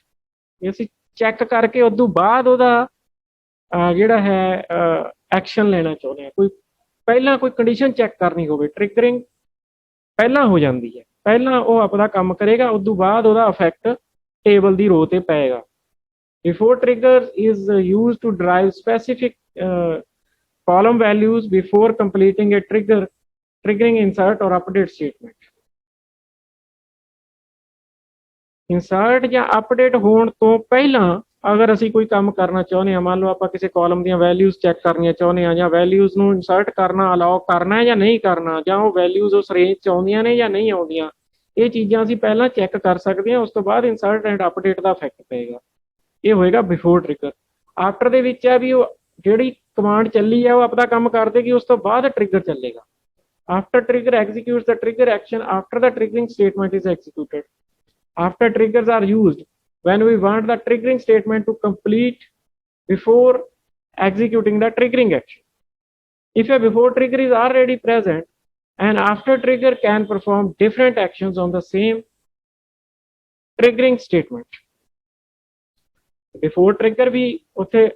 ਅਸੀਂ check ਕਰਕੇ ਉਦੋਂ ਬਾਅਦ ਉਹਦਾ ਜਿਹੜਾ ਹੈ action ਲੈਣਾ ਚਾਹੁੰਦੇ ਹਾਂ। ਕੋਈ ਪਹਿਲਾਂ ਕੋਈ ਕੰਡੀਸ਼ਨ ਚੈੱਕ ਕਰਨੀ ਹੋਵੇ, ਟ੍ਰਿਗਰਿੰਗ ਪਹਿਲਾਂ ਹੋ ਜਾਂਦੀ ਹੈ, ਪਹਿਲਾਂ ਉਹ ਆਪਦਾ ਕੰਮ ਕਰੇਗਾ, ਉਦੋਂ ਬਾਅਦ ਉਹਦਾ ਇਫੈਕਟ ਟੇਬਲ ਦੀ ਰੋ ਤੇ ਪਏਗਾ। Before triggers is used to drive specific column values before completing a triggering insert or update statement। insert ਜਾਂ update ਹੋਣ ਤੋਂ ਪਹਿਲਾਂ ਅਗਰ ਅਸੀਂ ਕੋਈ ਕੰਮ ਕਰਨਾ ਚਾਹੁੰਦੇ ਹਾਂ, ਮੰਨ ਲਓ ਆਪਾਂ ਕਿਸੇ ਕਾਲਮ ਦੀਆਂ ਵੈਲਿਊਜ਼ ਚੈੱਕ ਕਰਨੀਆਂ ਚਾਹੁੰਦੇ ਹਾਂ ਜਾਂ ਵੈਲਿਊਜ਼ ਨੂੰ ਇਨਸਰਟ ਕਰਨਾ ਅਲਾਓ ਕਰਨਾ ਹੈ ਜਾਂ ਨਹੀਂ ਕਰਨਾ, ਜਾਂ ਉਹ ਵੈਲਿਊਜ਼ ਉਸ ਰੇਂਜ 'ਚ ਆਉਂਦੀਆਂ ਨੇ ਜਾਂ ਨਹੀਂ ਆਉਂਦੀਆਂ, ਇਹ ਚੀਜ਼ਾਂ ਅਸੀਂ ਪਹਿਲਾਂ ਚੈੱਕ ਕਰ ਸਕਦੇ ਹਾਂ। ਉਸ ਤੋਂ ਬਾਅਦ insert and update the effect ਪਏਗਾ, ਇਹ ਹੋਏਗਾ ਬਿਫੋਰ ਟ੍ਰਿਗਰ। ਆਫਟਰ ਦੇ ਵਿੱਚ ਹੈ ਵੀ ਉਹ ਜਿਹੜੀ ਕਮਾਂਡ ਚੱਲੀ ਹੈ ਉਹ ਆਪਣਾ ਕੰਮ ਕਰ ਦੇਗੀ, ਉਸ ਤੋਂ ਬਾਅਦ ਟ੍ਰਿਗਰ ਚੱਲੇਗਾ। After trigger executes the trigger action after the triggering statement is executed. After triggers are used when we want the triggering statement to complete before executing the triggering action। if a before trigger is already present, an after trigger can perform different actions on the same triggering statement। Before trigger ਵੀ ਉੱਥੇ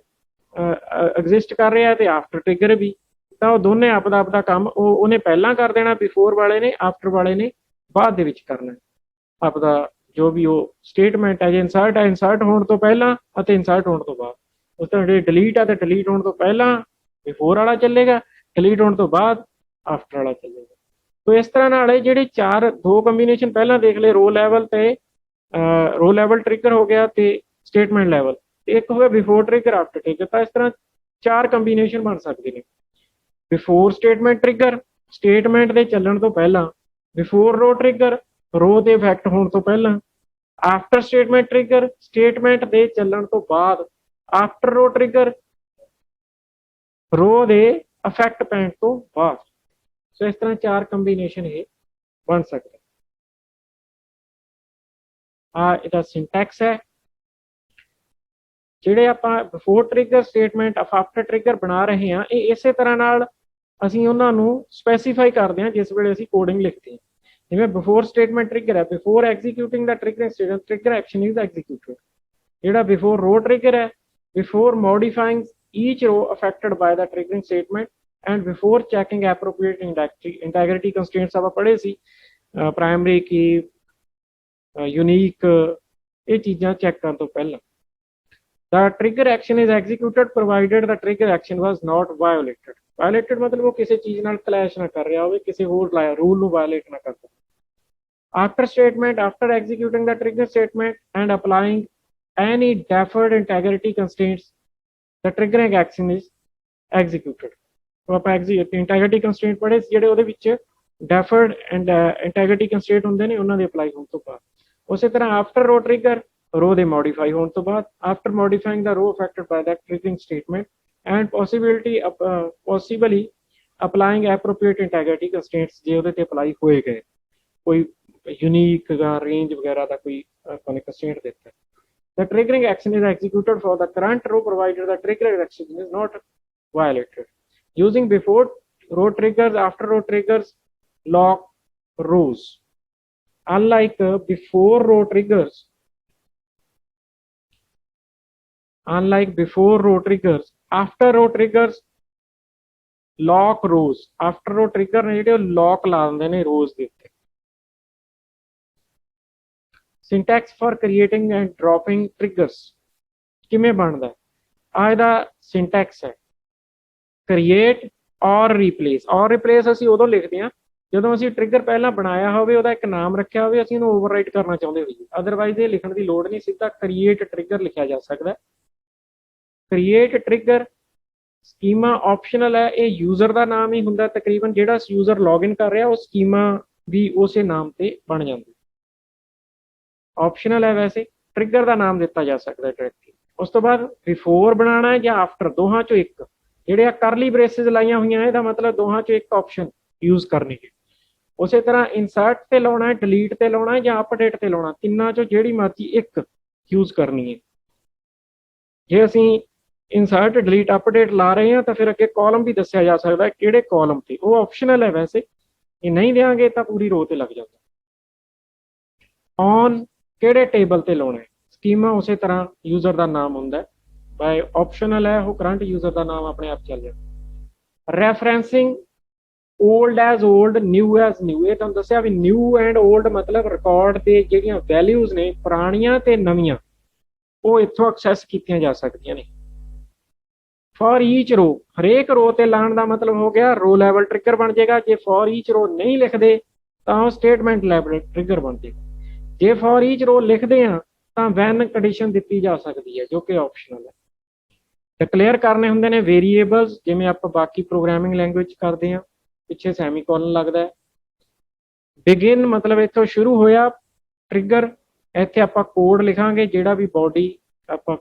exist ਕਰ ਰਿਹਾ ਤੇ after trigger ਵੀ, ਤਾਂ ਉਹ ਦੋਨੇ ਆਪਦਾ ਆਪਦਾ ਕੰਮ ਉਹਨੇ ਪਹਿਲਾਂ ਕਰ ਦੇਣਾ ਬਿਫੋਰ ਵਾਲੇ ਨੇ, ਆਫਟਰ ਵਾਲੇ ਨੇ ਬਾਅਦ ਦੇ ਵਿੱਚ ਕਰਨਾ ਆਪਦਾ ਜੋ ਵੀ ਉਹ ਸਟੇਟਮੈਂਟ ਹੈ। ਜੇ ਇਨਸਰਟ ਹੈ, ਇਨਸਰਟ ਹੋਣ ਤੋਂ ਪਹਿਲਾਂ ਅਤੇ ਇਨਸਰਟ ਹੋਣ ਤੋਂ ਬਾਅਦ। ਉਸ ਤਰ੍ਹਾਂ ਜਿਹੜੇ ਡਿਲੀਟ ਹੈ ਤੇ ਡਿਲੀਟ ਹੋਣ ਤੋਂ ਪਹਿਲਾਂ ਬਿਫੋਰ ਵਾਲਾ ਚੱਲੇਗਾ, ਡਿਲੀਟ ਹੋਣ ਤੋਂ ਬਾਅਦ ਆਫਟਰ ਵਾਲਾ ਚੱਲੇਗਾ। ਤੋ ਇਸ ਤਰ੍ਹਾਂ ਨਾਲ ਜਿਹੜੇ ਦੋ ਕੰਬੀਨੇਸ਼ਨ ਪਹਿਲਾਂ ਦੇਖ ਲਏ, ਰੋ ਲੈਵਲ ਟ੍ਰਿਗਰ ਹੋ ਗਿਆ ਤੇ ਸਟੇਟਮੈਂਟ ਲੈਵਲ, ਇੱਕ ਹੋ ਗਿਆ ਬਿਫੋਰ ਟ੍ਰਿਗਰ ਆਫਟਰ ਟ੍ਰਿਗਰ। ਤਾਂ ਇਸ ਤਰ੍ਹਾਂ 4 ਕੰਬੀਨੇਸ਼ਨ ਬਣ ਸਕਦੇ ਨੇ। ਬਿਫੋਰ ਸਟੇਟਮੈਂਟ ਟ੍ਰਿਗਰ, ਸਟੇਟਮੈਂਟ ਦੇ ਚੱਲਣ ਤੋਂ ਪਹਿਲਾਂ। ਬਿਫੋਰ ਰੋ ਟ੍ਰਿਗਰ, ਰੋ ਦੇ ਇਫੈਕਟ ਹੋਣ ਤੋਂ ਪਹਿਲਾਂ। ਆਫਟਰ ਸਟੇਟਮੈਂਟ ਟ੍ਰਿਗਰ, ਸਟੇਟਮੈਂਟ ਦੇ ਚੱਲਣ ਤੋਂ ਬਾਅਦ। ਆਫਟਰ ਰੋ ਟ੍ਰਿਗਰ, ਰੋ ਦੇ ਇਫੈਕਟ ਪੈਣ ਤੋਂ ਬਾਅਦ। ਸੋ ਇਸ ਤਰ੍ਹਾਂ 4 ਕੰਬੀਨੇਸ਼ਨ ਇਹ ਬਣ ਸਕਦੇ। ਇਹਦਾ ਸਿੰਟੈਕਸ ਹੈ। ਜਿਹੜੇ ਆਪਾਂ before trigger statement after trigger ਬਣਾ ਰਹੇ ਹਾਂ, ਇਹ ਇਸੇ ਤਰ੍ਹਾਂ ਨਾਲ ਅਸੀਂ ਉਹਨਾਂ ਨੂੰ ਸਪੈਸੀਫਾਈ ਕਰਦੇ ਹਾਂ ਜਿਸ ਵੇਲੇ ਅਸੀਂ ਕੋਡਿੰਗ ਲਿਖਦੇ ਹਾਂ। जिवें बिफोर स्टेटमेंट ट्रिगर है, before executing the triggering statement trigger action is executed. जिहड़ा बिफोर रो ट्रिगर है, before modifying each row affected by the triggering statement and before checking appropriate integrity constraints आप पढ़े सी, primary की unique ये चीज़ां cheque करने तो पहला। The trigger action is executed provided the trigger action was not violated। violated मतलब वो किसी चीज नाल क्लैश ना कर रहा हो, किसी होर रूल ਨੂੰ violate ना करता। After statement, after executing the trigger statement and applying any deferred integrity constraints, the triggering action is executed। तो आप integrity constraint पढ़े ਜਿਹੜੇ ਉਹਦੇ ਵਿੱਚ deferred and integrity constraint ਹੁੰਦੇ ਨੇ ਉਹਨਾਂ ਦੇ ਅਪਲਾਈ ਹੋਣ ਤੋਂ ਬਾਅਦ। ਉਸੇ ਤਰ੍ਹਾਂ after row trigger रो दे मॉडिफाई होने तो बाद, after modifying the row affected by that triggering statement and possibly applying appropriate integrity constraints जे ਉਹਦੇ ਤੇ ਅਪਲਾਈ ਹੋਏ ਗਏ, ਕੋਈ यूनिक ਜਾਂ रेंज वगैरह ਦਾ ਕੋਈ ਆਪਾਂ ਨੇ ਕੰਸਟ੍ਰੇਂਟ ਦਿੱਤਾ। The triggering action is executed for the current row provided the triggering action is not violated using before row triggers, after row triggers, lock rows। Unlike before row triggers, after row triggers lock rows। after row trigger ने ਜਿਹੜੇ lock ਲਾ ਦਿੰਦੇ ਨੇ rows ਦੇ ਉੱਤੇ। syntax for creating and dropping triggers ਕਿਵੇਂ ਬਣਦਾ? ਆ ਇਹਦਾ syntax ਹੈ create or replace। or replace ਅਸੀਂ ਉਦੋਂ ਲਿਖਦੇ ਹਾਂ ਜਦੋਂ ਅਸੀਂ ਟ੍ਰਿਗਰ ਪਹਿਲਾਂ ਬਣਾਇਆ ਹੋਵੇ, ਉਹਦਾ ਇੱਕ ਨਾਮ ਰੱਖਿਆ ਹੋਵੇ, ਅਸੀਂ ਉਹਨੂੰ ਓਵਰਰਾਈਟ ਕਰਨਾ ਚਾਹੁੰਦੇ ਹੋਈਏ। ਅਦਰਵਾਈਜ਼ ਇਹ ਲਿਖਣ ਦੀ ਲੋੜ ਨਹੀਂ, ਸਿੱਧਾ ਕ੍ਰੀਏਟ ਟ੍ਰਿਗਰ ਲਿਖਿਆ ਜਾ ਸਕਦਾ। ਕ੍ਰੀਏਟ ਟ੍ਰਿਗਰ ਸਕੀਮਾ ਆਪਸ਼ਨਲ ਹੈ, ਇਹ ਯੂਜ਼ਰ ਦਾ ਨਾਮ ਹੀ ਹੁੰਦਾ ਤਕਰੀਬਨ, ਜਿਹੜਾ ਯੂਜ਼ਰ ਲੌਗਇਨ ਕਰ ਰਿਹਾ ਉਹ ਸਕੀਮਾ ਵੀ ਉਸੇ ਨਾਮ ਤੇ ਬਣ ਜਾਂਦੀ। ਆਪਸ਼ਨਲ ਹੈ, ਵੈਸੇ ਟ੍ਰਿਗਰ ਦਾ ਨਾਮ ਦਿੱਤਾ ਜਾ ਸਕਦਾ ਡਾਇਰੈਕਟਲੀ। ਉਸ ਤੋਂ ਬਾਅਦ ਬਿਫੋਰ ਬਣਾਉਣਾ ਹੈ ਜਾਂ ਆਫਟਰ, ਦੋਹਾਂ ਚੋਂ ਇੱਕ। ਜਿਹੜੇ ਆ ਕਰਲੀ ਬ੍ਰੇਸਿਸ ਲਾਈਆਂ ਹੋਈਆਂ ਇਹਦਾ ਮਤਲਬ ਦੋਹਾਂ ਚੋਂ ਇੱਕ ਆਪਸ਼ਨ ਯੂਜ਼ ਕਰਨੀ ਹੈ। ਉਸੇ ਤਰ੍ਹਾਂ ਇਨਸਰਟ ਤੇ ਲਾਉਣਾ ਹੈ, ਡਿਲੀਟ ਤੇ ਲਾਉਣਾ ਹੈ ਜਾਂ ਅਪਡੇਟ ਤੇ ਲਾਉਣਾ, ਤਿੰਨਾਂ ਚੋਂ ਜਿਹੜੀ ਮਰਜ਼ੀ ਇੱਕ ਯੂਜ਼ ਕਰਨੀ ਹੈ। ਜੇ ਅਸੀਂ ਇਨਸਰਟ ਡਿਲੀਟ ਅਪਡੇਟ ਲਾ ਰਹੇ ਹਾਂ ਤਾਂ ਫਿਰ ਅੱਗੇ ਕਾਲਮ ਵੀ ਦੱਸਿਆ ਜਾ ਸਕਦਾ ਕਿਹੜੇ ਕਾਲਮ ਤੇ, ਉਹ ਆਪਸ਼ਨਲ ਹੈ ਵੈਸੇ, ਇਹ ਨਹੀਂ ਦੇਵਾਂਗੇ ਤਾਂ ਪੂਰੀ ਰੋ ਤੇ ਲੱਗ ਜਾਂਦਾ। ਔਨ ਕਿਹੜੇ ਟੇਬਲ ਤੇ ਲਾਉਣਾ ਹੈ, ਸਕੀਮਾ ਉਸੇ ਤਰ੍ਹਾਂ ਯੂਜ਼ਰ ਦਾ ਨਾਮ ਹੁੰਦਾ ਹੈ, ਬਾਈ ਆਪਸ਼ਨਲ ਹੈ, ਉਹ ਕਰੰਟ ਯੂਜ਼ਰ ਦਾ ਨਾਮ ਆਪਣੇ ਆਪ ਚੱਲ ਜਾਂਦਾ। Referencing old as old, new as new, ये तुहानूं दस्सिया भी न्यू एंड ओल्ड मतलब रिकॉर्ड दे जिहड़ियां वैल्यूज ने पुरानियां ते नवीं वो इत्थों एक्सैस कीतियां जा सकदियां ने। फॉर ईच रो, हरेक रो ते लाण दा मतलब हो गया रो लैवल ट्रिगर बन जाएगा। जे फॉर ईच रो नहीं लिखदे तां स्टेटमेंट लैवल ट्रिगर बन जाएगा। जे फॉर ईच रो लिखदे आ तां वैन कंडीशन दित्ती जा सकदी है जो कि ऑप्शनल है। डिक्लेयर करने हुंदे ने वेरीएबल्स, जिवें आपां बाकी प्रोग्रामिंग लैंग्वेज करदे आ, पिछे सैमीकोलन लगता है। बिगिन मतलब इत्थों शुरू होया ट्रिगर, इत्थे आपां कोड लिखांगे जिहड़ा भी बॉडी आपां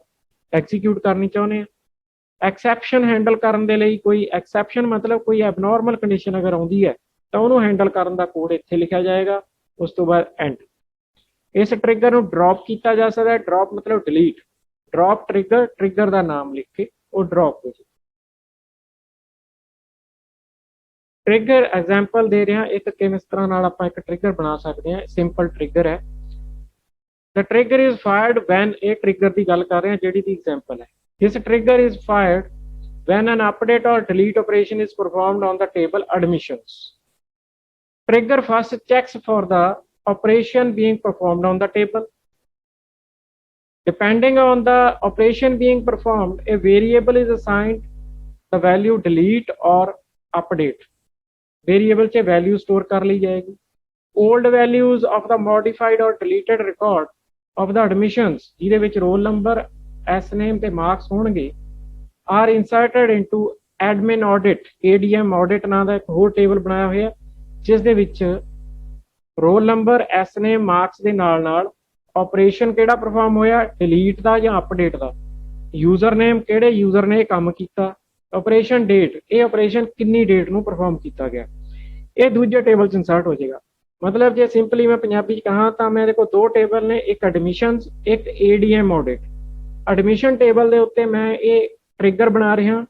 एग्जीक्यूट करनी चाहुंदे आ। एक्सैप्शन हैंडल करन दे लई, कोई एक्सैप्शन मतलब कोई एबनॉर्मल कंडीशन अगर आउंदी है तो उहनूं हैंडल करन दा कोड इत्थे लिखिया जाएगा। उस तो बाद एंड। इस ट्रिगर नूं ड्रॉप किया जा सकता है, ड्रॉप मतलब डिलीट। ड्रॉप ट्रिगर, ट्रिगर का नाम लिख के वो ड्रॉप हो जाए। ट्रिगर एग्जाम्पल दे रहे हैं एक किस तरह नाल आपां एक ट्रिगर बना सकते हैं। सिंपल ट्रिगर है, the trigger is fired when, ये ट्रिगर की गल कर रहे हैं जिहड़ी दी एग्जाम्पल है। This trigger is fired when an update और delete operation is performed on the table admissions. Trigger first checks for the operation being performed on the table. Depending on the operation being performed, a variable is assigned the value delete or update. Variable च value store कर ली जाएगी। Old values of the modified or deleted record of the admissions, जिहदे विच roll number, S name ते marks होणगे, are inserted into admin audit। ADM audit नाम दा एक होर table बनाया होया जिस दे विच roll number, S name, marks के नाल नाल ऑपरेशन किहड़ा परफॉर्म होया, डिलीट का या अपडेट का, यूजर नेम किहड़े यूजर ने काम किया, ऑपरेशन डेट, ये ऑपरेशन कितनी डेट नूं परफॉर्म किया गया, ये दूजे टेबल च इंसर्ट हो जाएगा। मतलब जे सिंपली मैं पंजाबी कहा तो मेरे को दो टेबल ने, एक एडमिशंस, एक एडीएम ऑडिट। एडमिशन टेबल के उत्ते मैं ये ट्रिगर बना रहा।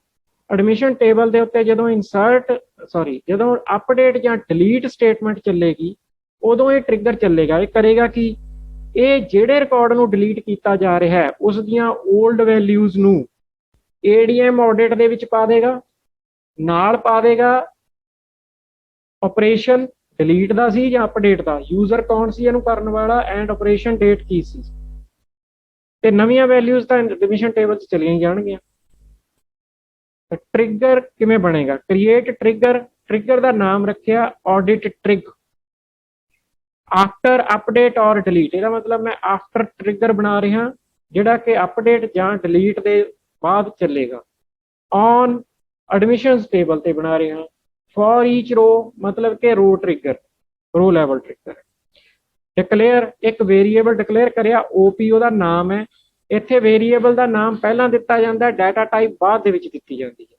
एडमिशन टेबल के उत्ते जदों इंसर्ट जो अपडेट या डिलीट स्टेटमेंट चलेगी ਉਦੋਂ ਇਹ ਟ੍ਰਿਗਰ ਚੱਲੇਗਾ। ਇਹ ਕਰੇਗਾ ਕਿ ਇਹ ਜਿਹੜੇ ਰਿਕਾਰਡ ਨੂੰ ਡਿਲੀਟ ਕੀਤਾ ਜਾ ਰਿਹਾ ਹੈ ਉਸ ਦੀਆਂ 올ਡ ਵੈਲਿਊਜ਼ ਨੂੰ ADM ਆਡਿਟ ਦੇ ਵਿੱਚ ਪਾ ਦੇਗਾ, ਨਾਲ ਪਾ ਦੇਗਾ ਆਪਰੇਸ਼ਨ ਡਿਲੀਟ ਦਾ ਸੀ ਜਾਂ ਅਪਡੇਟ ਦਾ, ਯੂਜ਼ਰ ਕੌਣ ਸੀ ਇਹਨੂੰ ਕਰਨ ਵਾਲਾ, ਐਂਡ ਆਪਰੇਸ਼ਨ ਡੇਟ ਕੀ ਸੀ, ਤੇ ਨਵੀਆਂ ਵੈਲਿਊਜ਼ ਤਾਂ ਐਡਮਿਸ਼ਨ ਟੇਬਲ 'ਚ ਚਲੀਆਂ ਜਾਣਗੀਆਂ। ਟ੍ਰਿਗਰ ਕਿਵੇਂ ਬਣੇਗਾ? ਕ੍ਰੀਏਟ ਟ੍ਰਿਗਰ, ਟ੍ਰਿਗਰ ਦਾ ਨਾਮ ਰੱਖਿਆ ਆਡਿਟ ਟ੍ਰਿਗ, ਆਫਟਰ ਅਪਡੇਟ ਔਰ ਡਿਲੀਟ। ਇਹਦਾ ਮਤਲਬ ਮੈਂ ਆਫਟਰ ਟ੍ਰਿਗਰ ਬਣਾ ਰਿਹਾ ਜਿਹੜਾ ਕਿ ਅਪਡੇਟ ਜਾਂ ਡਿਲੀਟ ਦੇ ਬਾਅਦ ਚੱਲੇਗਾ। ਔਨ ਐਡਮਿਸ਼ਨਸ ਟੇਬਲ ਤੇ ਬਣਾ ਰਿਹਾ। ਫॉर ईच रो मतलब कि रो ट्रिगर, रो लैवल ट्रिगर। डिक्लेयर एक वेरीएबल डिक्लेयर करिया, OP ਉਹਦਾ ਨਾਮ ਹੈ। ਇੱਥੇ वेरीएबल ਦਾ ਨਾਮ ਪਹਿਲਾਂ ਦਿੱਤਾ ਜਾਂਦਾ, ਡਾਟਾ ਟਾਈਪ ਬਾਅਦ ਦੇ ਵਿੱਚ ਦਿੱਤੀ ਜਾਂਦੀ ਹੈ।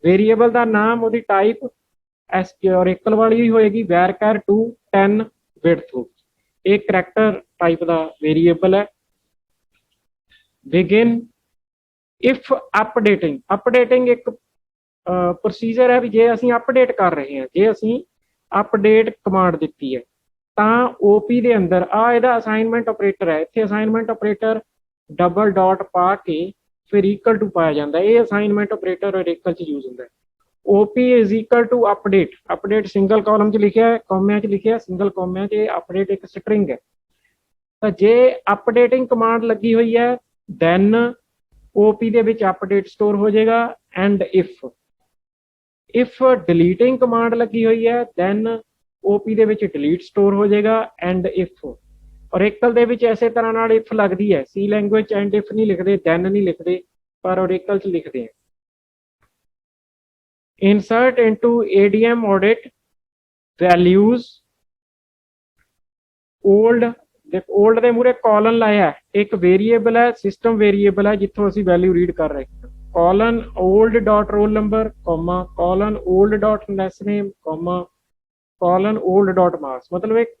वेरीएबल ਦਾ ਨਾਮ, ਉਹਦੀ ਟਾਈਪ ਔਰੇਕਲ ਵਾਲੀ ਹੀ ਹੋਏਗੀ, ਵੈਰਕਰ 2 10 ਵਿਡਥ ਹੋਗੀ। ਇਹ ਕਰੈਕਟਰ ਟਾਈਪ ਦਾ वेरीएबल ਹੈ। बिगिन इफ अपडेटिंग, अपडेटिंग एक ਪ੍ਰੋਸੀਜਰ ਹੈ ਵੀ ਜੇ ਅਸੀਂ ਅਪਡੇਟ ਕਰ ਰਹੇ ਹਾਂ, ਜੇ ਅਸੀਂ ਅਪਡੇਟ ਕਮਾਂਡ ਦਿੱਤੀ ਹੈ ਤਾਂ OP ਦੇ ਅੰਦਰ ਆ ਇਹਦਾ ਅਸਾਈਨਮੈਂਟ ਆਪਰੇਟਰ ਹੈ। ਇੱਥੇ ਅਸਾਈਨਮੈਂਟ ਆਪਰੇਟਰ ਡਬਲ ਡਾਟ ਪਾ ਕੇ ਫਿਰ ਇਕੁਅਲ ਟੂ ਪਾਇਆ ਜਾਂਦਾ। ਇਹ ਅਸਾਈਨਮੈਂਟ ਆਪਰੇਟਰ ਔਰੇਕਲ 'ਚ ਯੂਜ਼ ਹੁੰਦਾ ਹੈ। OP is equal to update, update single column 'ਚ ਲਿਖਿਆ ਹੈ, ਕੌਮਿਆਂ 'ਚ ਲਿਖਿਆ, ਸਿੰਗਲ ਕੌਮਿਆਂ 'ਚ। ਅਪਡੇਟ ਇੱਕ ਸਟਰਿੰਗ ਹੈ। ਤਾਂ ਜੇ ਅਪਡੇਟਿੰਗ ਕਮਾਂਡ ਲੱਗੀ ਹੋਈ ਹੈ ਦੈਨ OP ਦੇ ਵਿੱਚ ਅਪਡੇਟ ਸਟੋਰ ਹੋ ਜਾਏਗਾ। ਐਂਡ ਇਫ ਡਿਲੀਟਿੰਗ ਕਮਾਂਡ ਲੱਗੀ ਹੋਈ ਹੈ ਦੈਨ OP ਦੇ ਵਿੱਚ ਡਿਲੀਟ ਸਟੋਰ ਹੋ ਜਾਏਗਾ। ਐਂਡ ਇਫ ਔਰੇਕਲ ਦੇ ਵਿੱਚ ਇਸੇ ਤਰ੍ਹਾਂ ਨਾਲ ਇਫ ਲੱਗਦੀ ਹੈ। C ਲੈਂਗੁਏਜ ਐਂਡ ਇਫ ਨਹੀਂ ਲਿਖਦੇ, ਦੈਨ ਨਹੀਂ ਲਿਖਦੇ, ਪਰ ਔਰੇਕਲ 'ਚ ਲਿਖਦੇ ਆ। Insert into ADM audit values old, old ਦੇ ਮੂਹਰੇ ਕਾਲਨ ਲਾਇਆ, ਇੱਕ ਵੇਰੀਏਬਲ ਹੈ, ਸਿਸਟਮ ਵੇਰੀਏਬਲ ਹੈ ਜਿੱਥੋਂ ਅਸੀਂ ਵੈਲਿਊ ਰੀਡ ਕਰ ਰਹੇ ਹਾਂ। Colon old dot roll number comma colon old dot ness name comma colon old dot marks. मतलब एक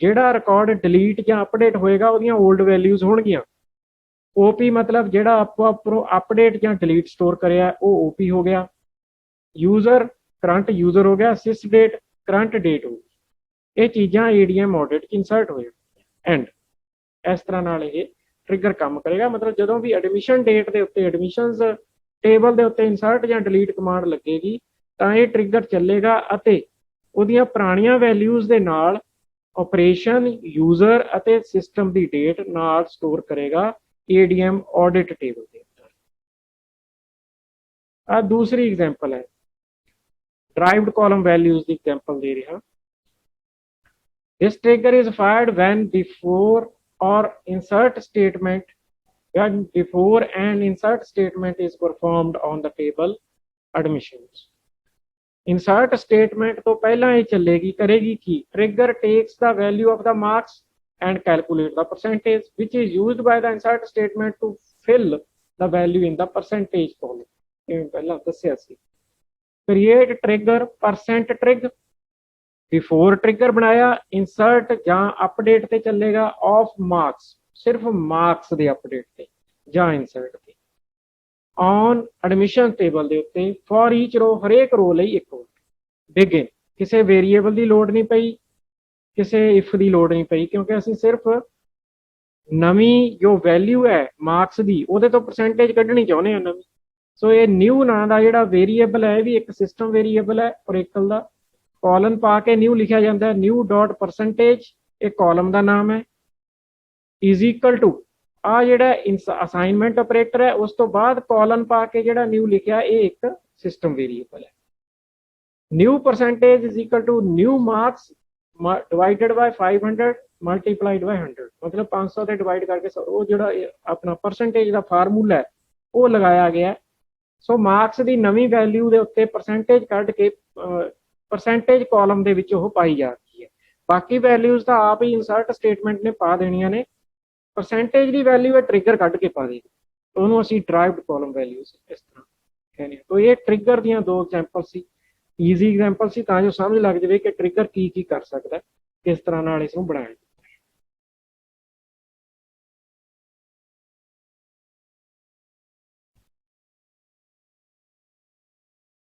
ਜਿਹੜਾ ਰਿਕਾਰਡ ਡਿਲੀਟ ਜਾਂ ਅਪਡੇਟ ਹੋਏਗਾ ਉਹਦੀਆਂ 올ਡ ਵੈਲਿਊਜ਼ ਹੋਣਗੀਆਂ। OP मतलब ਜਿਹੜਾ ਆਪਾਂ ਉੱਪਰੋਂ ਅਪਡੇਟ ਜਾਂ ਡਿਲੀਟ ਸਟੋਰ ਕਰਿਆ ਉਹ OP ਹੋ ਗਿਆ। ਯੂਜ਼ਰ ਕਰੰਟ ਯੂਜ਼ਰ ਹੋ ਗਿਆ। ਸਿਸ ਡੇਟ ਕਰੰਟ ਡੇਟ ਹੋ ਗਈ। ਇਹ ਚੀਜ਼ਾਂ ADM ਆਡਿਟ 'ਚ ਇਨਸਰਟ ਹੋ ਜਾਣ। ਐਂਡ ਇਸ ਤਰ੍ਹਾਂ ਨਾਲ ਇਹ ਟ੍ਰਿਗਰ ਕੰਮ ਕਰੇਗਾ। ਮਤਲਬ ਜਦੋਂ ਵੀ ਐਡਮਿਸ਼ਨ ਡੇਟ ਦੇ ਉੱਤੇ ਐਡਮਿਸ਼ਨਸ ਟੇਬਲ ਦੇ ਉੱਤੇ ਇਨਸਰਟ ਜਾਂ ਡਿਲੀਟ ਕਮਾਂਡ ਲੱਗੇਗੀ ਤਾਂ ਇਹ ਟ੍ਰਿਗਰ ਚੱਲੇਗਾ ਅਤੇ ਉਹਦੀਆਂ ਪੁਰਾਣੀਆਂ ਵੈਲਿਊਜ਼ ਦੇ ਨਾਲ ਆਪਰੇਸ਼ਨ, ਯੂਜ਼ਰ ਅਤੇ ਸਿਸਟਮ ਦੀ ਡੇਟ ਨਾਲ ਸਟੋਰ ਕਰੇਗਾ ADM ਆਡਿਟ ਟੇਬਲ ਦੇ ਅੰਦਰ। ਆ ਦੂਸਰੀ ਐਗਜ਼ਾਮਪਲ ਹੈ, ਡਰਾਈਵਡ ਕਾਲਮ ਵੈਲਿਊਜ਼ ਦੀ ਐਗਜ਼ਾਮਪਲ ਦੇ ਰਿਹਾ। This trigger is fired when before or insert statement, when before an insert statement is performed on the table admissions. Insert statement तो पहला ही चलेगी, करेगी कि trigger takes the value of the marks and calculate the percentage which is used by the insert statement to fill the value in the percentage column. ਇਹ ਪਹਿਲਾਂ ਦੱਸਿਆ ਸੀ। Create trigger percent trig, before trigger ਬਣਾਇਆ, insert ਜਾਂ update ਤੇ ਚੱਲੇਗਾ, of marks ਸਿਰਫ marks ਦੇ update ਤੇ ਜਾਂ ਇਨਸਰਟ ਤੇ, ਔਨ ਐਡਮਿਸ਼ਨ ਟੇਬਲ ਦੇ ਉੱਤੇ, ਫॉर ईच रो ਹਰੇਕ ਰੋ ਲਈ ਇੱਕ ਵਾਰ, ਬਿਗਿਨ ਕਿਸੇ ਵੇਰੀਏਬਲ ਦੀ ਲੋੜ ਨਹੀਂ ਪਈ, ਕਿਸੇ ਇਫ ਦੀ ਲੋੜ ਨਹੀਂ ਪਈ, ਕਿਉਂਕਿ ਅਸੀਂ ਸਿਰਫ ਨਵੀਂ ਜੋ ਵੈਲਿਊ ਹੈ ਮਾਰਕਸ ਦੀ ਉਹਦੇ ਤੋਂ ਪਰਸੈਂਟੇਜ ਕੱਢਣੀ ਚਾਹੁੰਦੇ ਹਾਂ ਨਵੀਂ। ਸੋ ਇਹ ਨਿਊ ਨਾਂ ਦਾ ਜਿਹੜਾ ਵੇਰੀਏਬਲ ਹੈ ਇਹ ਵੀ ਇੱਕ ਸਿਸਟਮ ਵੇਰੀਏਬਲ ਹੈ ਔਰੇਕਲ ਦਾ। कॉलम पा के न्यू लिखा जाता है, न्यू डॉट परसेंटेज एक कॉलम का नाम है, इज इक्वल टू आ जेड़ा असाइनमेंट ऑपरेटर है उस तो बाद कॉलम पा के जेड़ा न्यू लिखा ये एक सिस्टम वेरिएबल है। New percentage is equal to new marks divided by 500 multiplied by 100, मतलब 500 से डिवाइड करके वो जो अपना परसेंटेज का फार्मूला है वो लगाया गया है। सो मार्क्स की नवी वैल्यू के उत्ते परसेंटेज कढ़ के परसेंटेज कॉलम ਦੇ ਵਿੱਚ ਉਹ ਪਾਈ ਜਾ ਰਹੀ ਹੈ। ਬਾਕੀ ਵੈਲਿਊਜ਼ ਤਾਂ ਆਪ ਹੀ ਇਨਸਰਟ ਸਟੇਟਮੈਂਟ ਨੇ ਪਾ ਦੇਣੀਆਂ ਨੇ। परसेंटेज ਦੀ ਵੈਲਿਊ ਹੈ ਟ੍ਰਿਗਰ ਕੱਢ ਕੇ ਪਾ ਦੇਗੀ, ਉਹਨੂੰ ਅਸੀਂ ਡਰਾਈਵਡ ਕਾਲਮ ਵੈਲਿਊਜ਼ ਇਸ ਤਰ੍ਹਾਂ ਕਹਿੰਦੇ। ਤਾਂ ਇਹ ਟ੍ਰਿਗਰ ਦੀਆਂ ਦੋ ਐਗਜ਼ਾਮਪਲ ਸੀ, ਈਜ਼ੀ ਐਗਜ਼ਾਮਪਲ ਸੀ ਤਾਂ ਜੋ ਸਮਝ ਲੱਗ ਜਾਵੇ ਕਿ ਟ੍ਰਿਗਰ ਕੀ ਕਰ ਸਕਦਾ, ਕਿਸ ਤਰ੍ਹਾਂ ਨਾਲ ਇਸ ਨੂੰ ਬਣਾਇਆ।